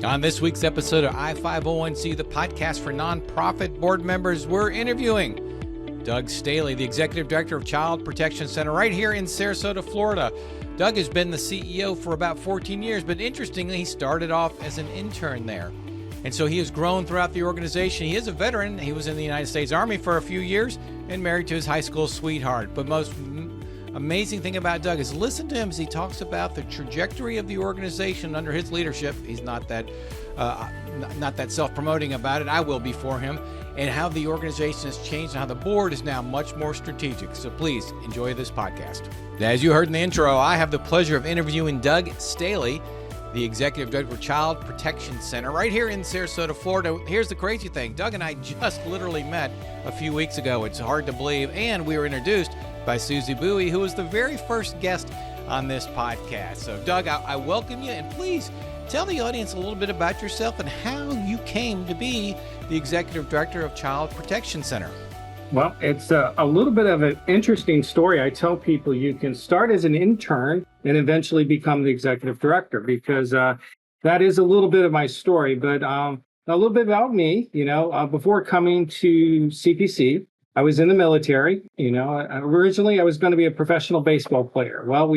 On this week's episode of I-501C, the podcast for nonprofit board members, we're interviewing Doug Staley, the Executive Director of Child Protection Center right here in Sarasota, Florida. Doug has been the CEO for about 14 years, but interestingly, he started off as an intern there. And so he has grown throughout the organization. He is a veteran. He was in the United States Army for a few years and married to his high school sweetheart. But most amazing thing about Doug is listen to him as he talks about the trajectory of the organization under his leadership. He's not that self-promoting about it. I will be for him. And how the organization has changed and how the board is now much more strategic. So please enjoy this podcast. As you heard in the intro, I have the pleasure of interviewing Doug Staley, the Executive Director of Child Protection Center right here in Sarasota, Florida. Here's the crazy thing. Doug and I just literally met a few weeks ago. It's hard to believe. And we were introduced by Susie Bowie, who was the very first guest on this podcast. So Doug, I welcome you, and please tell the audience a little bit about yourself and how you came to be the Executive Director of Child Protection Center. Well, it's a little bit of an interesting story. I tell people you can start as an intern and eventually become the Executive Director, because that is a little bit of my story. But a little bit about me, before coming to CPC, I was in the military. Originally I was going to be a professional baseball player. Well,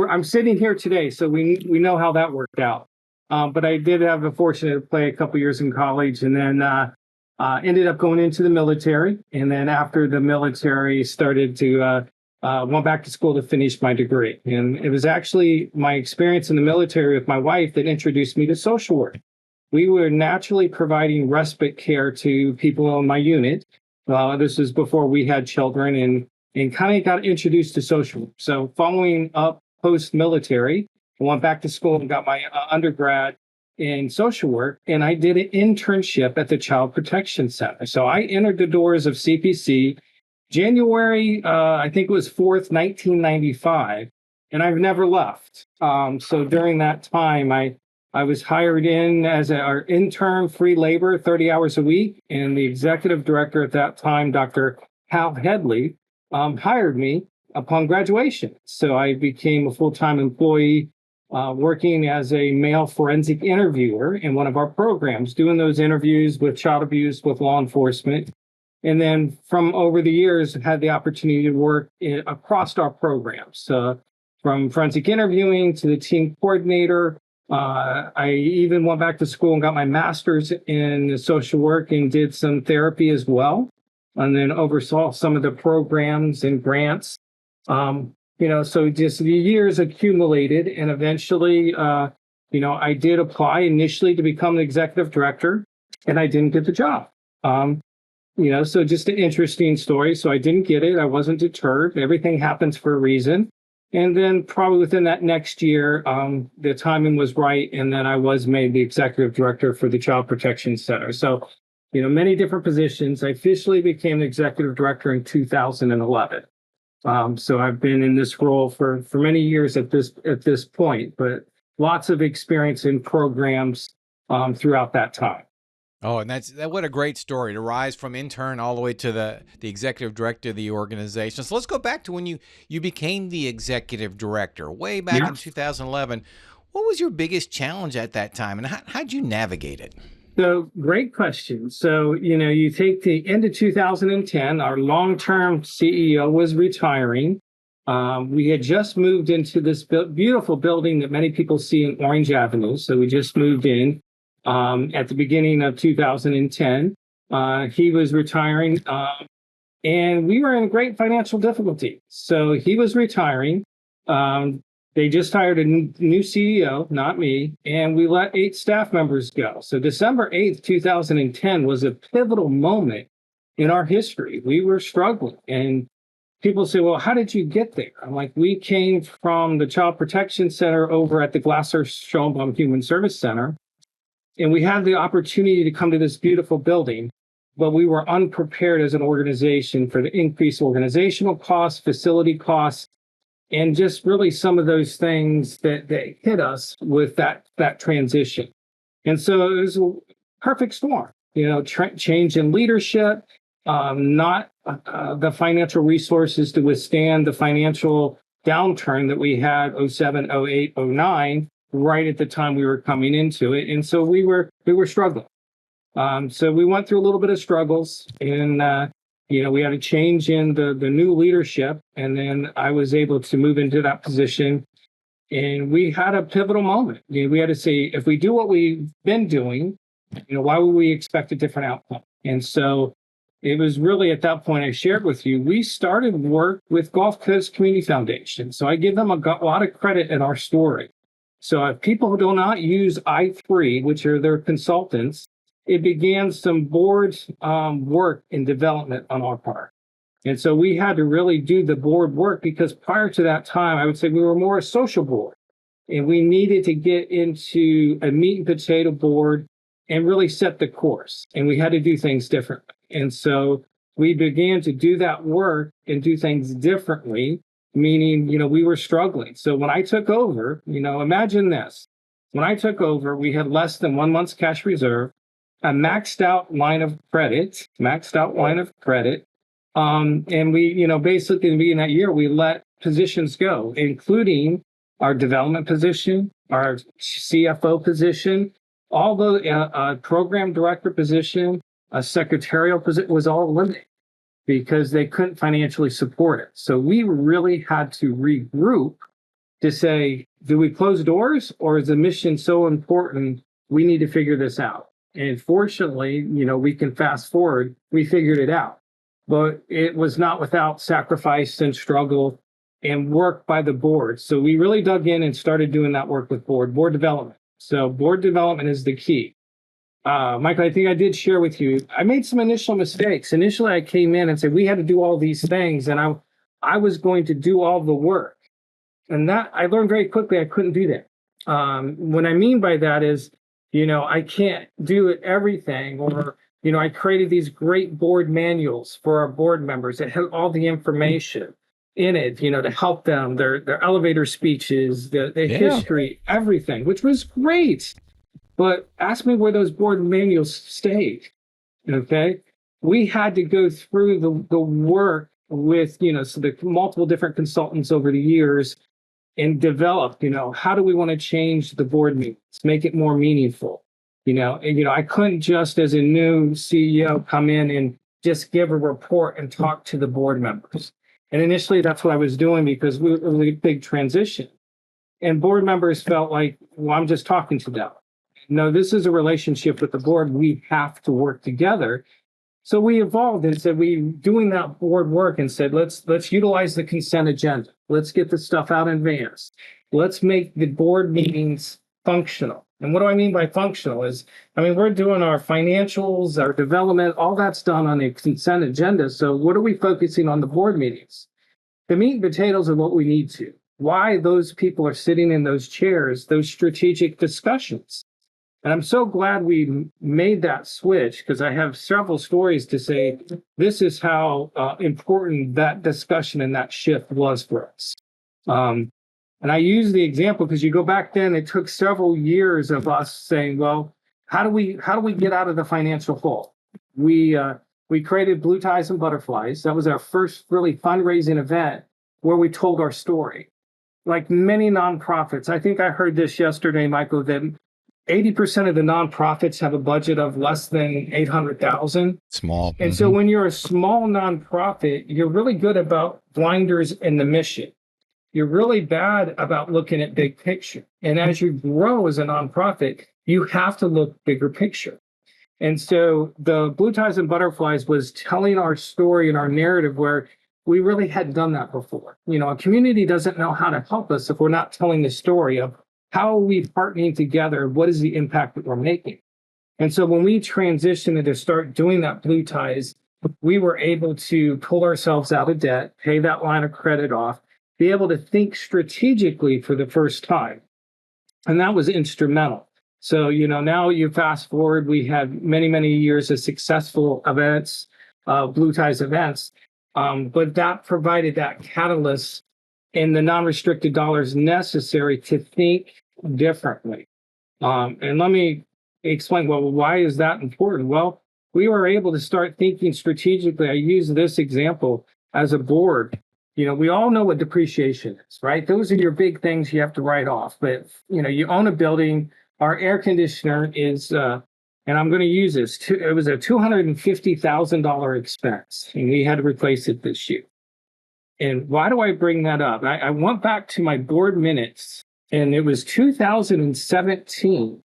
I'm sitting here today, so we know how that worked out. But I did have the fortune to play a couple years in college, and then ended up going into the military. And then after the military, started to went back to school to finish my degree. And it was actually my experience in the military with my wife that introduced me to social work. We were naturally providing respite care to people in my unit. This was before we had children, and kind of got introduced to social work. So following up post-military, I went back to school and got my undergrad in social work, and I did an internship at the Child Protection Center. So I entered the doors of CPC January, I think it was 4th, 1995, and I've never left. So during that time, I was hired in as our intern, free labor, 30 hours a week, and the executive director at that time, Dr. Hal Headley, hired me upon graduation. So I became a full-time employee, working as a male forensic interviewer in one of our programs, doing those interviews with child abuse with law enforcement. And then from over the years, had the opportunity to work across our programs, from forensic interviewing to the team coordinator. I even went back to school and got my master's in social work and did some therapy as well, and then oversaw some of the programs and grants. So just the years accumulated, and eventually, I did apply initially to become the executive director, and I didn't get the job. So just an interesting story. So I didn't get it. I wasn't deterred. Everything happens for a reason. And then probably within that next year, the timing was right, and then I was made the executive director for the Child Protection Center. So, many different positions. I officially became the executive director in 2011. So I've been in this role for many years at this point, but lots of experience in programs throughout that time. Oh, and what a great story to rise from intern all the way to the executive director of the organization. So let's go back to when you became the executive director way back in 2011. What was your biggest challenge at that time, and how'd you navigate it? So great question. So, you take the end of 2010, our long-term CEO was retiring. We had just moved into this beautiful building that many people see in Orange Avenue. So we just moved in at the beginning of 2010. He was retiring, and we were in great financial difficulty. So he was retiring. They just hired a new CEO, not me, and we let 8 staff members go. So December 8th, 2010 was a pivotal moment in our history. We were struggling, and people say, well, how did you get there? I'm like, we came from the Child Protection Center over at the Glasser Schoenbaum Human Service Center, and we had the opportunity to come to this beautiful building, but we were unprepared as an organization for the increased organizational costs, facility costs, and just really some of those things that hit us with that transition. And so it was a perfect storm, change in leadership, not the financial resources to withstand the financial downturn that we had 07, 08, 09, right at the time we were coming into it. And so we were struggling. So we went through a little bit of struggles, and we had a change in the new leadership, and then I was able to move into that position. And we had a pivotal moment. We had to say, if we do what we've been doing, why would we expect a different outcome? And so it was really at that point I shared with you, we started work with Gulf Coast Community Foundation. So I give them a lot of credit in our story. So if people do not use I3, which are their consultants, it began some board work and development on our part. And so we had to really do the board work, because prior to that time, I would say we were more a social board, and we needed to get into a meat and potato board and really set the course. And we had to do things differently. And so we began to do that work and do things differently, meaning, we were struggling. So when I took over, imagine this. When I took over, we had less than 1 month's cash reserve, a maxed out line of credit. And we, basically in the beginning of that year, we let positions go, including our development position, our CFO position, all the program director position, a secretarial position was all eliminated because they couldn't financially support it. So we really had to regroup to say, do we close doors, or is the mission so important we need to figure this out? And fortunately, we can fast forward, we figured it out. But it was not without sacrifice and struggle and work by the board. So we really dug in and started doing that work with board development. So board development is the key. Michael, I think I did share with you, I made some initial mistakes. Initially, I came in and said, we had to do all these things, and I was going to do all the work. And that I learned very quickly I couldn't do that. What I mean by that is, I can't do everything, or, I created these great board manuals for our board members that had all the information in it, to help them, their elevator speeches, the history, everything, which was great. But ask me where those board manuals stayed. Okay. We had to go through the work with, so the multiple different consultants over the years, and develop, how do we want to change the board meetings, make it more meaningful? I couldn't just, as a new CEO, come in and just give a report and talk to the board members. And initially, that's what I was doing, because it was a big transition. And board members felt like, well, I'm just talking to them. No, this is a relationship with the board. We have to work together. So we evolved and said, we doing that board work and said, let's utilize the consent agenda. Let's get the stuff out in advance. Let's make the board meetings functional. And what do I mean by functional is, we're doing our financials, our development, all that's done on a consent agenda. So what are we focusing on the board meetings? The meat and potatoes of what we need to. Why those people are sitting in those chairs, those strategic discussions. And I'm so glad we made that switch, because I have several stories to say this is how important that discussion and that shift was for us. And I use the example because you go back then, it took several years of us saying, well, how do we get out of the financial hole? We created Blue Ties and Butterflies. That was our first really fundraising event where we told our story. Like many nonprofits, I think I heard this yesterday, Michael, that 80% of the nonprofits have a budget of less than $800,000. Small. And so when you're a small nonprofit, you're really good about blinders in the mission. You're really bad about looking at big picture. And as you grow as a nonprofit, you have to look bigger picture. And so the Blue Ties and Butterflies was telling our story and our narrative where we really hadn't done that before. A community doesn't know how to help us if we're not telling the story of how are we partnering together? What is the impact that we're making? And so when we transitioned and to start doing that Blue Ties, we were able to pull ourselves out of debt, pay that line of credit off, be able to think strategically for the first time. And that was instrumental. So, now you fast forward, we had many, many years of successful events, Blue Ties events, but that provided that catalyst and the non-restricted dollars necessary to think differently. And let me explain, well, why is that important? Well, we were able to start thinking strategically. I use this example as a board. We all know what depreciation is, right? Those are your big things you have to write off. But, you own a building. Our air conditioner is, and I'm going to use this, it was a $250,000 expense, and we had to replace it this year. And why do I bring that up? I went back to my board minutes, and it was 2017,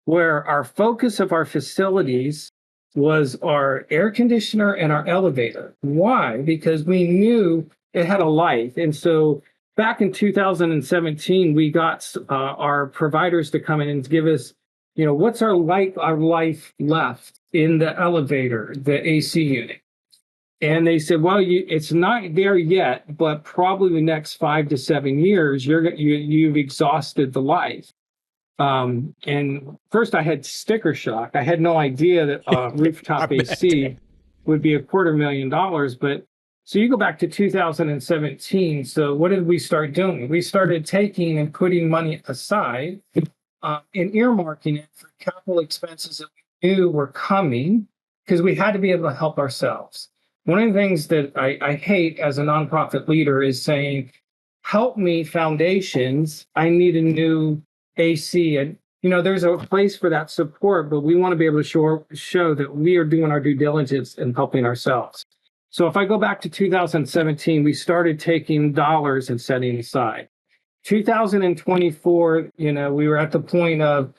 where our focus of our facilities was our air conditioner and our elevator. Why? Because we knew it had a life. And so back in 2017, we got our providers to come in and give us, what's our life left in the elevator, the AC unit. And they said, well, it's not there yet, but probably the next 5 to 7 years, you've exhausted the life. And first I had sticker shock. I had no idea that rooftop AC would be $250,000. But so you go back to 2017. So what did we start doing? We started taking and putting money aside and earmarking it for capital expenses that we knew were coming, because we had to be able to help ourselves. One of the things that I hate as a nonprofit leader is saying, help me, foundations, I need a new AC. And, there's a place for that support, but we want to be able to show that we are doing our due diligence and helping ourselves. So if I go back to 2017, we started taking dollars and setting aside. 2024, we were at the point of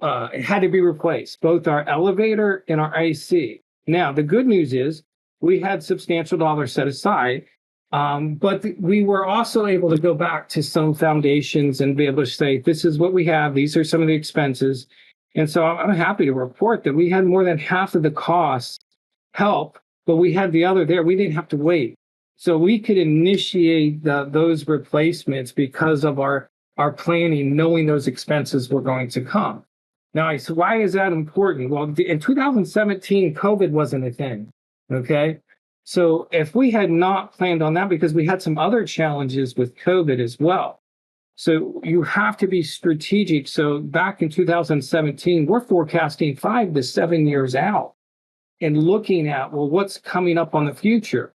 it had to be replaced, both our elevator and our AC. Now, the good news is we had substantial dollars set aside, but we were also able to go back to some foundations and be able to say, this is what we have. These are some of the expenses. And so I'm happy to report that we had more than half of the costs help, but we had the other there. We didn't have to wait. So we could initiate those replacements because of our planning, knowing those expenses were going to come. Now, so why is that important? Well, in 2017, COVID wasn't a thing. Okay. So if we had not planned on that, because we had some other challenges with COVID as well. So you have to be strategic. So back in 2017, we're forecasting 5 to 7 years out and looking at, well, what's coming up on the future.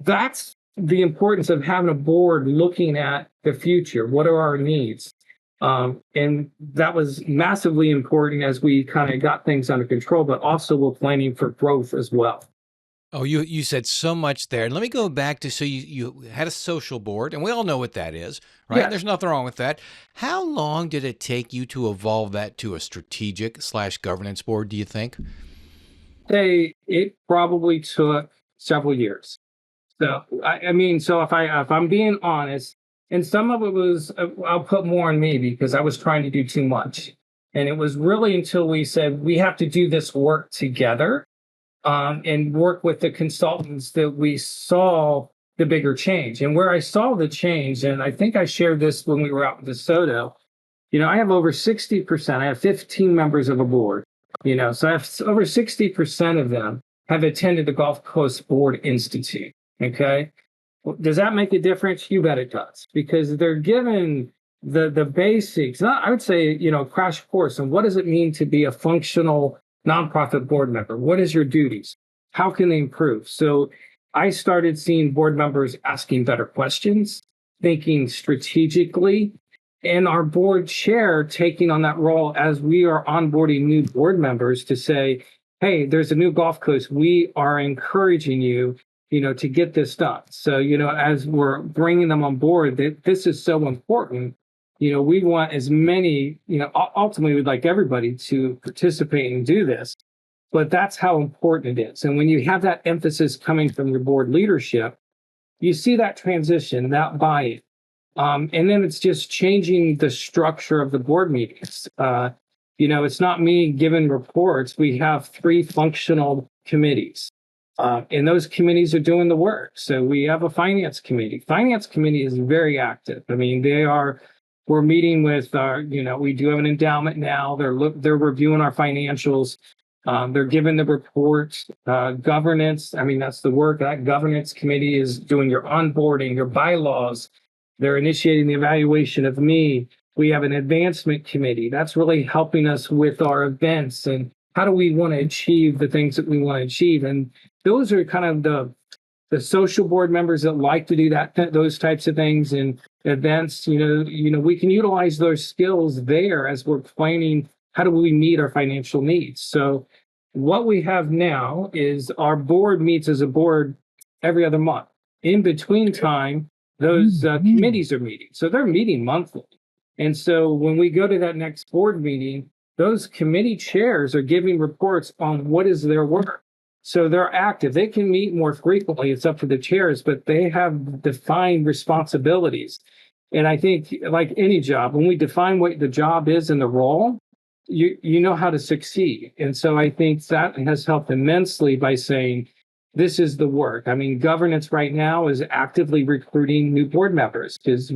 That's the importance of having a board looking at the future. What are our needs? And that was massively important as we kind of got things under control, but also we're planning for growth as well. Oh, you said so much there. Let me go back to, so you had a social board, and we all know what that is, right? Yeah. There's nothing wrong with that. How long did it take you to evolve that to a strategic/governance board, do you think? It probably took several years. So so if I'm being honest, and some of it was, I'll put more on me because I was trying to do too much. And it was really until we said we have to do this work together. And work with the consultants that we saw the bigger change. And where I saw the change, and I think I shared this when we were out in DeSoto, I have over 60%, I have 15 members of a board, so I have over 60% of them have attended the Gulf Coast Board Institute. Okay. Well, does that make a difference? You bet it does, because they're given the basics, I would say, crash course. And what does it mean to be a functional nonprofit board member? What is your duties? How can they improve? So I started seeing board members asking better questions, thinking strategically, and our board chair taking on that role as we are onboarding new board members to say, hey, there's a new Gulf Coast. We are encouraging you, to get this done. So, as we're bringing them on board, this is so important. We want as many, ultimately we'd like everybody to participate and do this, but that's how important it is. And when you have that emphasis coming from your board leadership, you see that transition, that buy-in. And then it's just changing the structure of the board meetings. It's not me giving reports. We have 3 functional committees. And those committees are doing the work. So we have a finance committee. Finance committee is very active. We're meeting with our, we do have an endowment now. They're reviewing our financials. They're giving the reports, governance. That's the work. That governance committee is doing your onboarding, your bylaws. They're initiating the evaluation of me. We have an advancement committee. That's really helping us with our events and how do we want to achieve the things that we want to achieve. And those are kind of the social board members that like to do those types of things and events, we can utilize those skills there as we're planning how do we meet our financial needs. So what we have now is our board meets as a board every other month. In between time, those committees are meeting. So they're meeting monthly. And so when we go to that next board meeting, those committee chairs are giving reports on what is their work. So they're active. They can meet more frequently. It's up to the chairs, but they have defined responsibilities. And I think, like any job, when we define what the job is and the role, you know how to succeed. And so I think that has helped immensely by saying, this is the work. I mean, governance right now is actively recruiting new board members because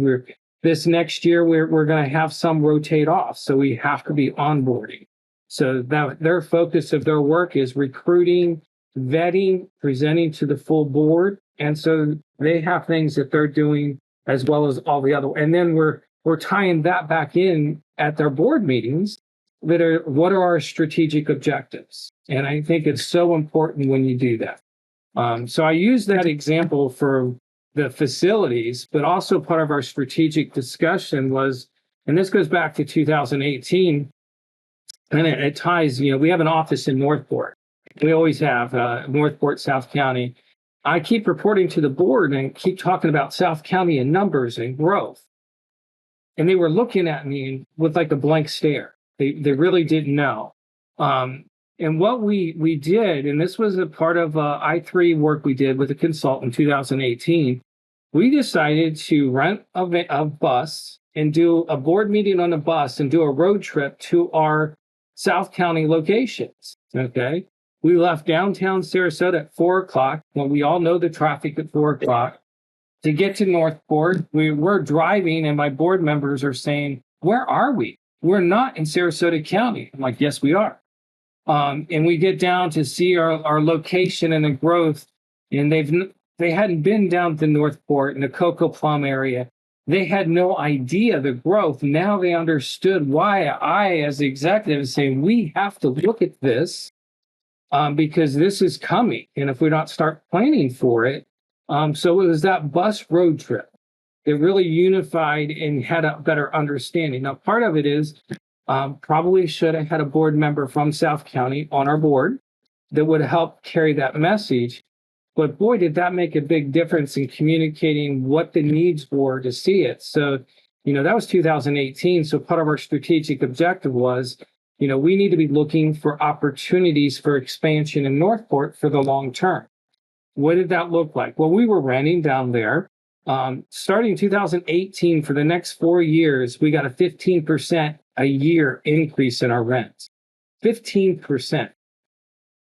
this next year we're going to have some rotate off. So we have to be onboarding. So that their focus of their work is recruiting, vetting, presenting to the full board. And so they have things that they're doing as well as all the other. And then we're tying that back in at their board meetings that are, what are our strategic objectives? And I think it's so important when you do that. So I use that example for the facilities, but also part of our strategic discussion was, and this goes back to 2018, and it ties, we have an office in Northport. We always have Northport, South County. I keep reporting to the board and keep talking about South County and numbers and growth. And they were looking at me with like a blank stare. They really didn't know. And what we did, and this was a part of I3 work we did with a consultant in 2018, we decided to rent a bus and do a board meeting on a bus and do a road trip to our South County locations, okay? We left downtown Sarasota at 4 o'clock, when we all know the traffic at 4 o'clock. To get to Northport, we're driving and my board members are saying, where are we? We're not in Sarasota County. I'm like, yes, we are. And we get down to see our location and the growth, and they hadn't been down to Northport in the Cocoa Plum area. They had no idea the growth. Now they understood why I, as the executive, is saying we have to look at this because this is coming, and if we don't start planning for it. So it was that bus road trip. It really unified and had a better understanding. Now, part of it is probably should have had a board member from South County on our board that would help carry that message. But boy, did that make a big difference in communicating what the needs were to see it. So, that was 2018. So part of our strategic objective was, we need to be looking for opportunities for expansion in Northport for the long term. What did that look like? Well, we were renting down there. Starting 2018, for the next 4 years, we got a 15% a year increase in our rent. 15%.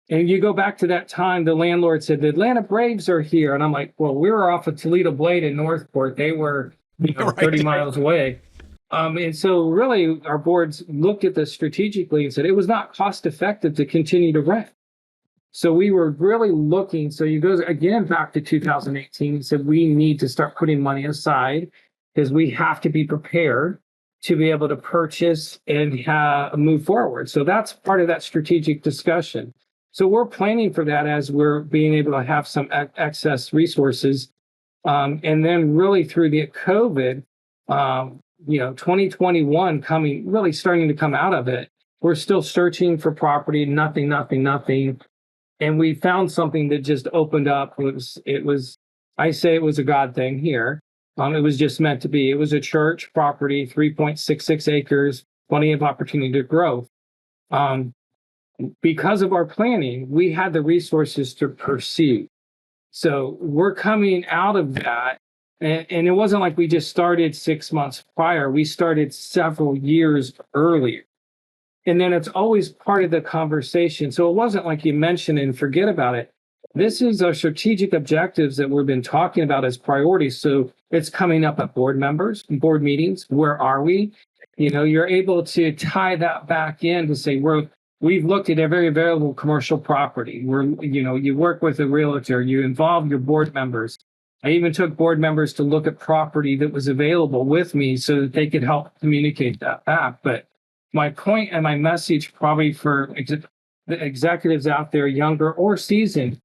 And you go back to that time, the landlord said, the Atlanta Braves are here. And I'm like, well, we were off of Toledo Blade in Northport. They were 30 miles away. And so really our boards looked at this strategically and said it was not cost effective to continue to rent. So we were really looking. So you go again back to 2018 and said, we need to start putting money aside because we have to be prepared to be able to purchase and move forward. So that's part of that strategic discussion. So we're planning for that as we're being able to have some excess resources. And then really through the COVID, 2021 starting to come out of it, we're still searching for property, nothing. And we found something that just opened up. I say it was a God thing here. It was just meant to be. It was a church property, 3.66 acres, plenty of opportunity to grow. Because of our planning, we had the resources to pursue. So we're coming out of that. And it wasn't like we just started 6 months prior. We started several years earlier. And then it's always part of the conversation. So it wasn't like you mentioned and forget about it. This is our strategic objectives that we've been talking about as priorities. So it's coming up at board board meetings. Where are we? You're able to tie that back in to say, we've looked at every available commercial property. You work with a realtor, you involve your board members. I even took board members to look at property that was available with me so that they could help communicate that back. But my point and my message probably for the executives out there, younger or seasoned,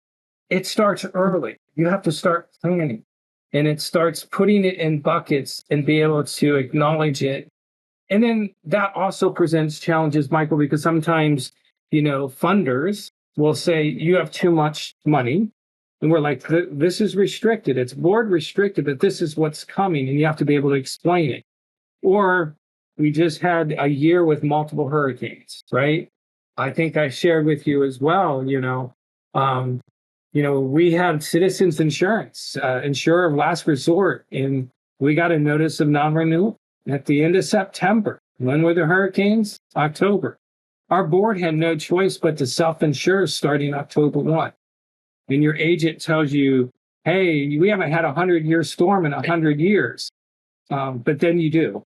it starts early. you have to start planning. And it starts putting it in buckets and be able to acknowledge it. And then that also presents challenges, Michael, because sometimes, funders will say, you have too much money. And we're like, this is restricted. It's board restricted, but this is what's coming. And you have to be able to explain it. Or we just had a year with multiple hurricanes, right? I think I shared with you as well, we had Citizens Insurance, insurer of last resort, and we got a notice of non-renewal at the end of September. When were the hurricanes? October. Our board had no choice but to self-insure starting October 1. And your agent tells you, hey, we haven't had a 100-year storm in 100 years. But then you do.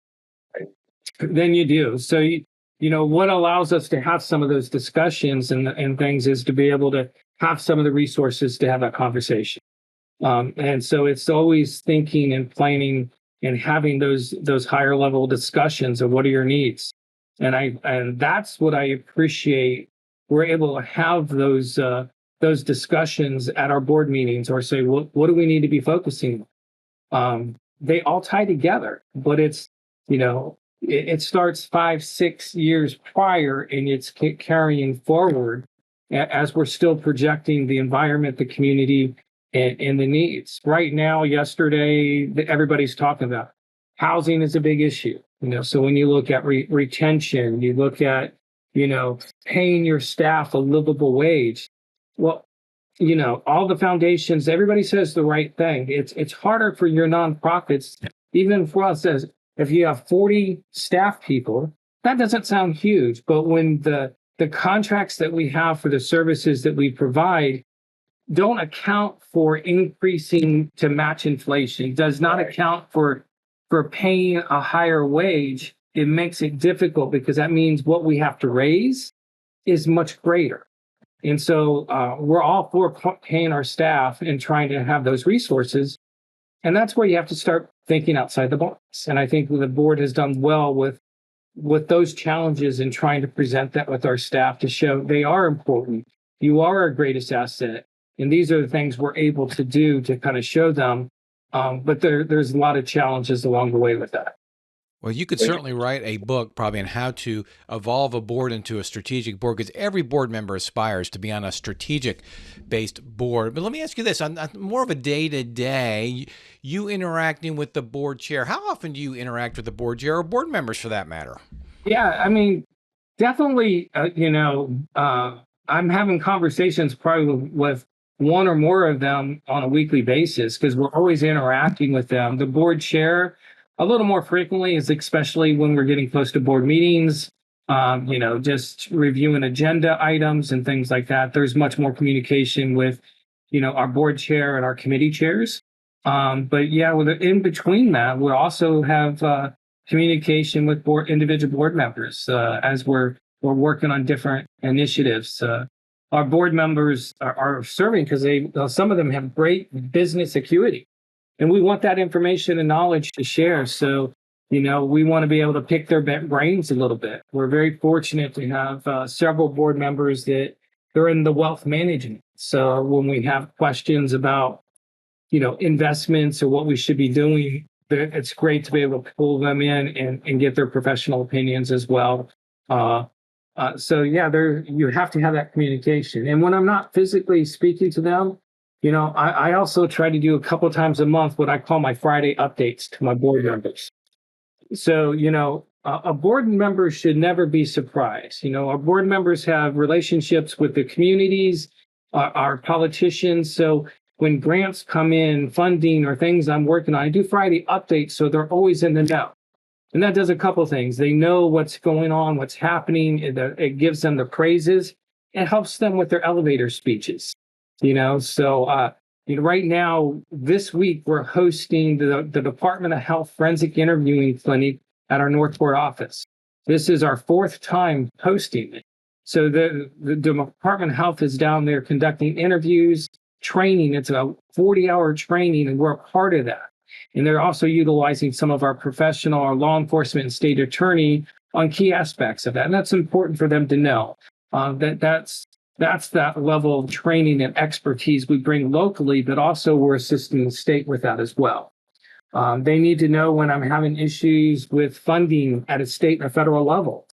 Then you do. So, what allows us to have some of those discussions and things is to be able to have some of the resources to have that conversation. And so it's always thinking and planning and having those higher level discussions of what are your needs. And that's what I appreciate. We're able to have those discussions at our board meetings, or say, what do we need to be focusing on? They all tie together, but it's, it starts 5-6 years prior, and it's carrying forward as we're still projecting the environment, the community, and the needs. Right now, yesterday, everybody's talking about housing is a big issue. So when you look at retention, you look at, paying your staff a livable wage. Well, all the foundations, everybody says the right thing. It's harder for your nonprofits, even for us, as if you have 40 staff people, that doesn't sound huge. But when the contracts that we have for the services that we provide don't account for increasing to match inflation, does not account for paying a higher wage, it makes it difficult, because that means what we have to raise is much greater. And so we're all for paying our staff and trying to have those resources. And that's where you have to start thinking outside the box. And I think the board has done well with those challenges and trying to present that with our staff to show they are important. You are our greatest asset. And these are the things we're able to do to kind of show them. But there's a lot of challenges along the way with that. Well, you could certainly write a book probably on how to evolve a board into a strategic board, because every board member aspires to be on a strategic-based board. But let me ask you this, on more of a day-to-day, you interacting with the board chair, how often do you interact with the board chair, or board members for that matter? Yeah, I mean, definitely, I'm having conversations probably with one or more of them on a weekly basis, because we're always interacting with them. The board chair, a little more frequently, is especially when we're getting close to board meetings, just reviewing agenda items and things like that. There's much more communication with, our board chair and our committee chairs. But yeah, in between that, we also have communication with individual board members as we're working on different initiatives. Our board members are serving because some of them have great business acuity. And we want that information and knowledge to share. So, we want to be able to pick their brains a little bit. We're very fortunate to have several board members that they're in the wealth management. So when we have questions about, investments or what we should be doing, it's great to be able to pull them in and get their professional opinions as well. So yeah, you have to have that communication. And when I'm not physically speaking to them, I also try to do a couple times a month what I call my Friday updates to my board members. So, a board member should never be surprised. Our board members have relationships with the communities, our politicians. So when grants come in, funding or things I'm working on, I do Friday updates so they're always in the know. And that does a couple things. They know what's going on, what's happening. It gives them the praises. It helps them with their elevator speeches. So right now, this week, we're hosting the Department of Health Forensic Interviewing Clinic at our Northport office. This is our 4th time hosting it. So the Department of Health is down there conducting interviews, training. It's a 40-hour training, and we're a part of that. And they're also utilizing some of our professional, our law enforcement and state attorney on key aspects of that. And that's important for them to know. That's That's that level of training and expertise we bring locally, but also we're assisting the state with that as well. They need to know when I'm having issues with funding at a state and a federal level.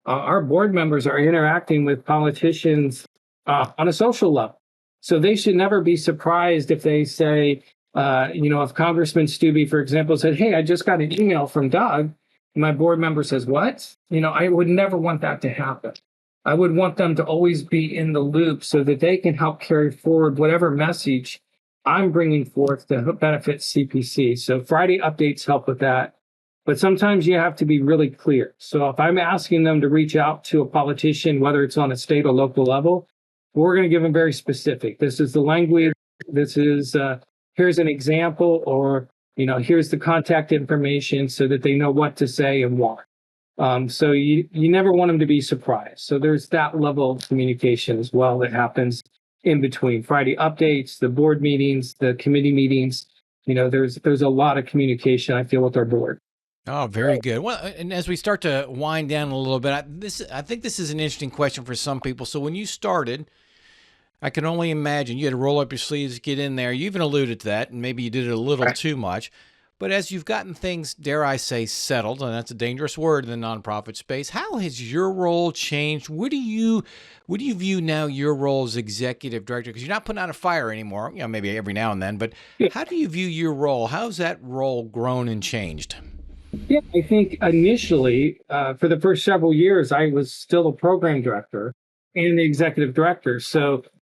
Our board members are interacting with politicians on a social level. So they should never be surprised if they say, if Congressman Stubbe, for example, said, "Hey, I just got an email from Doug." And my board member says, "What?" I would never want that to happen. I would want them to always be in the loop so that they can help carry forward whatever message I'm bringing forth to benefit CPC. So Friday updates help with that. But sometimes you have to be really clear. So if I'm asking them to reach out to a politician, whether it's on a state or local level, we're going to give them very specific. This is the language. This is, here's an example, or, here's the contact information so that they know what to say and why. So you never want them to be surprised. So there's that level of communication as well that happens in between Friday updates, the board meetings, the committee meetings. There's a lot of communication, I feel, with our board. Oh, very good. Well, and as we start to wind down a little bit, I think this is an interesting question for some people. So when you started, I can only imagine you had to roll up your sleeves, get in there. You even alluded to that, and maybe you did it a little too much. But as you've gotten things, dare I say, settled, and that's a dangerous word in the nonprofit space, how has your role changed? What do you view now your role as executive director? Because you're not putting out a fire anymore, maybe every now and then, but how do you view your role? How's that role grown and changed? Yeah, I think initially, for the first several years, I was still a program director and the executive director.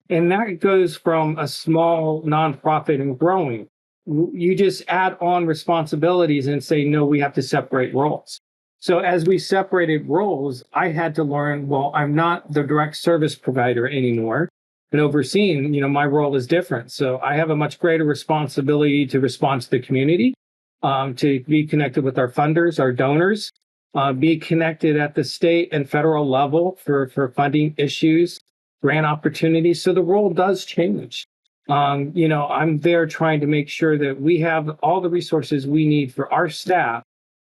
And that goes from a small nonprofit and growing. You just add on responsibilities and say, no, we have to separate roles. So as we separated roles, I had to learn, well, I'm not the direct service provider anymore, but overseeing, my role is different. So I have a much greater responsibility to respond to the community, to be connected with our funders, our donors, be connected at the state and federal level for funding issues, grant opportunities. So the role does change. I'm there trying to make sure that we have all the resources we need for our staff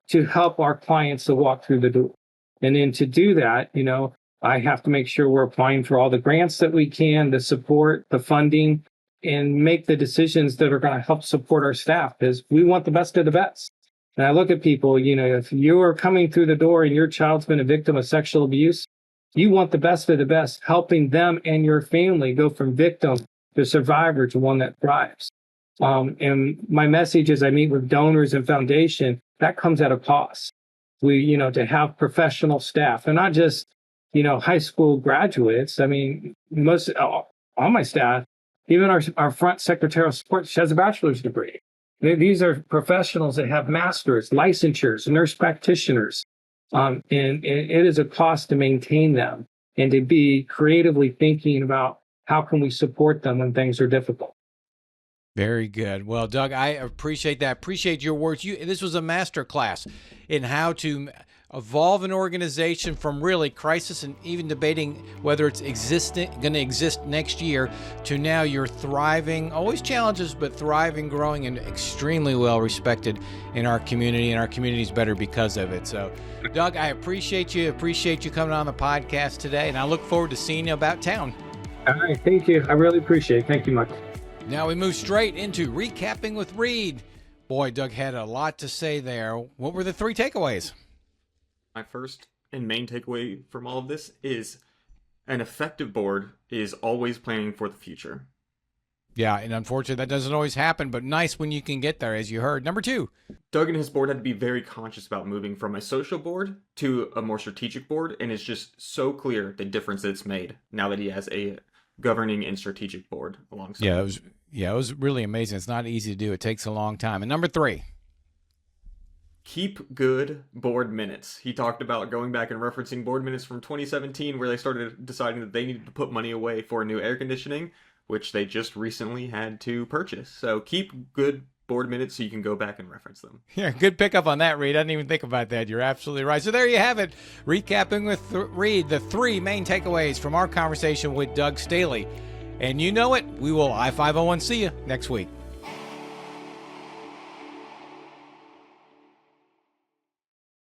to help our clients to walk through the door. And then to do that, I have to make sure we're applying for all the grants that we can, the support, the funding, and make the decisions that are going to help support our staff, because we want the best of the best. And I look at people, if you are coming through the door and your child's been a victim of sexual abuse, you want the best of the best, helping them and your family go from victim to survivor to one that thrives. And my message as I meet with donors and foundation, that comes at a cost. We, to have professional staff, and not just, high school graduates. I mean, all my staff, even our front secretarial support, she has a bachelor's degree. These are professionals that have masters, licensures, nurse practitioners. And it is a cost to maintain them and to be creatively thinking about how can we support them when things are difficult. Very good. Well, Doug, I appreciate that. Appreciate your words. This was a masterclass in how to evolve an organization from really crisis and even debating whether it's going to exist next year to now you're thriving, always challenges, but thriving, growing, and extremely well respected in our community, and our community is better because of it. So, Doug, I appreciate you coming on the podcast today, and I look forward to seeing you about town. All right. Thank you. I really appreciate it. Thank you much. Now we move straight into recapping with Reed. Boy, Doug had a lot to say there. What were the 3 takeaways? My first and main takeaway from all of this is an effective board is always planning for the future. Yeah, and unfortunately that doesn't always happen, but nice when you can get there, as you heard. Number 2. Doug and his board had to be very conscious about moving from a social board to a more strategic board, and it's just so clear the difference that it's made now that he has a governing and strategic board alongside. Yeah, it was really amazing. It's not easy to do. It takes a long time. And number 3. Keep good board minutes. He talked about going back and referencing board minutes from 2017 where they started deciding that they needed to put money away for new air conditioning, which they just recently had to purchase. So keep good board minutes so you can go back and reference them. Yeah, good pickup on that, Reed. I didn't even think about that. You're absolutely right. So there you have it. Recapping with Reed, the 3 main takeaways from our conversation with Doug Staley. And you know it, we will I-501 see you next week.